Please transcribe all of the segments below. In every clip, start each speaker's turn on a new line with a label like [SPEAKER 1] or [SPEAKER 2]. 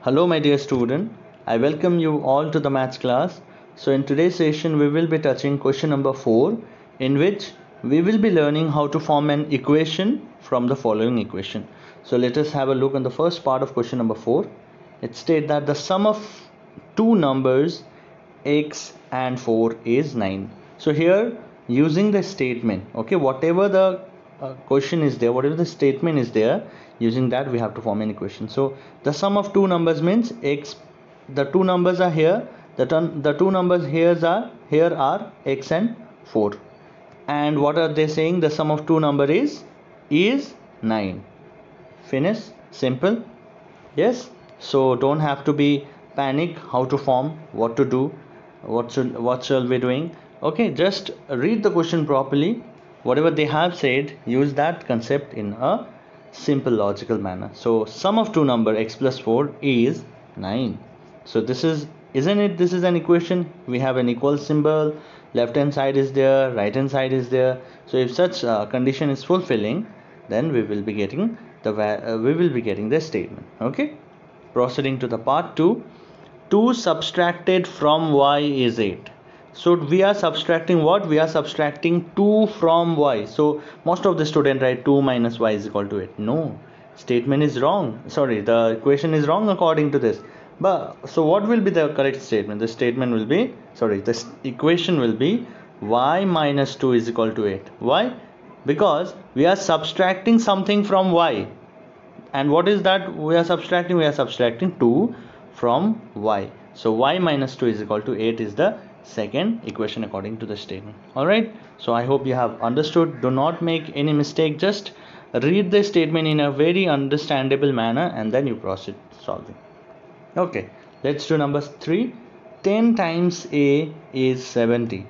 [SPEAKER 1] Hello my dear student, I welcome you all to the maths class. So in today's session we will be touching question number 4, in which we will be learning how to form an equation from the following equation. So let us have a look on the first part of question number 4. It states that the sum of two numbers x and 4 is 9. So here, using the statement, okay, whatever the question is there, whatever the statement is there, using that we have to form an equation. So the sum of two numbers means x, the two numbers are here, the two numbers here are x and 4, and what are they saying? The sum of two number is 9. Finish. Simple. Yes. So don't have to be panic how to form, what to do, what shall we doing. Okay, just read the question properly. Whatever they have said, use that concept in a simple logical manner. So sum of two number x plus 4 is 9. So this is, isn't it, this is an equation. We have an equal symbol, left hand side is there, right hand side is there. So if such condition is fulfilling, then we will be getting the statement. Okay, proceeding to the part 2. 2 subtracted from y is 8. So we are subtracting what? We are subtracting 2 from y. So most of the student write 2 minus y is equal to 8. No, statement is wrong. Sorry, the equation is wrong according to this. But so what will be the correct statement? The statement will be, sorry, the equation will be y minus 2 is equal to 8. Why? Because we are subtracting something from y. And what is that we are subtracting? We are subtracting 2 from y. So y minus 2 is equal to 8 is the second equation according to the statement. Alright, so I hope you have understood. Do not make any mistake. Just read the statement in a very understandable manner and then you proceed solving. Okay, let's do number 3. 10 times a is 70.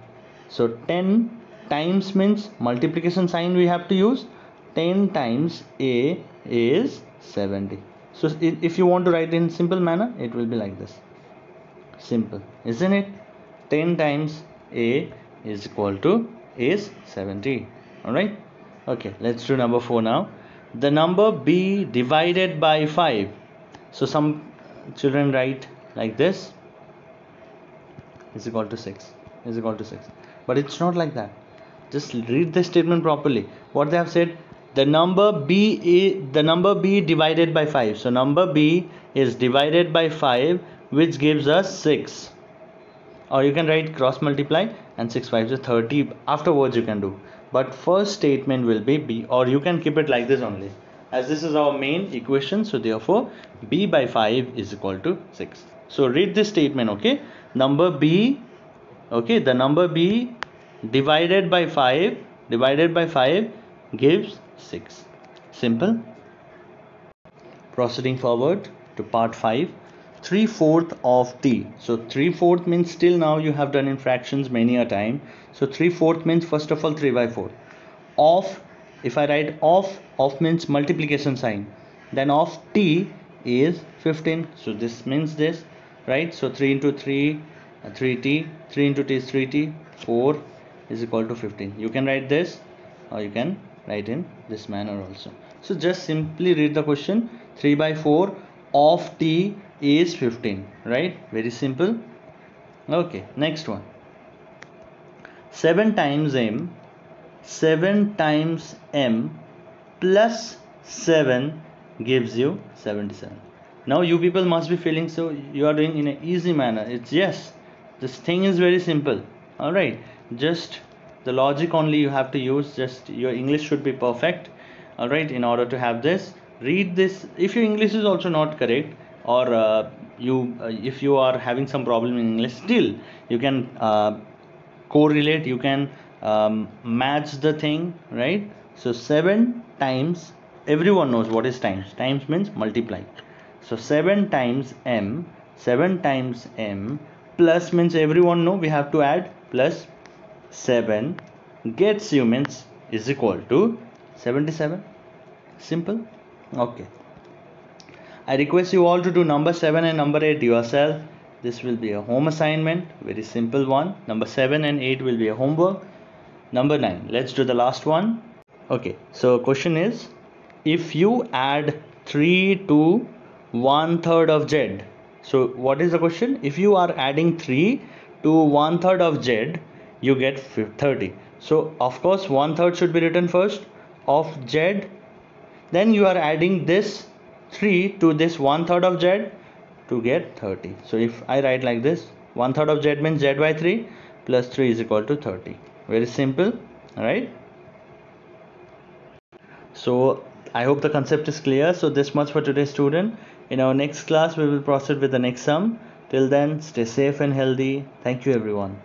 [SPEAKER 1] So 10 times means multiplication sign we have to use. 10 times a is 70. So if you want to write in simple manner, it will be like this. Simple, isn't it? 10 times a is equal to is 70. Alright. Okay, let's do number 4 now. The number b divided by 5. So some children write like this, is equal to 6, is equal to 6. But it's not like that. Just read the statement properly. What they have said, the number b divided by 5. So number b is divided by 5, which gives us 6. Or you can write cross multiply and 6 5 is 30. Afterwards you can do. But first statement will be b, or you can keep it like this only, as this is our main equation. So therefore b by 5 is equal to 6. So read this statement. Okay, number b, okay, the number b divided by 5 gives 6. Simple. Proceeding forward to part 5. 3/4 of t. So 3/4 means till now you have done in fractions many a time. So 3/4 means first of all 3 by 4. Of, if I write of means multiplication sign, then of t is 15. So this means this, right? So 3 into 3, 3t, 3 into t is 3t, 4 is equal to 15. You can write this, or you can write in this manner also. So just simply read the question. 3 by 4 of t is 15, right? Very simple. Okay, next one. 7 times m plus 7 gives you 77. Now you people must be feeling, so you are doing in an easy manner. It's yes, this thing is very simple. All right, just the logic only you have to use. Just your English should be perfect. All right, in order to have this, read this. If your English is also not correct, or if you are having some problem in English, still you can correlate, you can match the thing, right? So 7 times, everyone knows what is times. Times means multiply. So 7 times m plus means everyone know we have to add plus 7 gets you means is equal to 77. Simple. Okay, I request you all to do number 7 and number 8 yourself. This will be a home assignment, very simple one. Number 7 and 8 will be a homework. Number 9, let's do the last one. Okay, so question is, if you add 3 to 1/3 of z. So what is the question? If you are adding 3 to 1/3 of z, you get 30. So of course 1/3 should be written first of z, then you are adding this 3 to this 1/3 of z to get 30. So if I write like this, 1/3 of z means z by 3 plus 3 is equal to 30. Very simple, right? So I hope the concept is clear. So this much for today's student. In our next class we will proceed with the next sum. Till then, stay safe and healthy. Thank you everyone.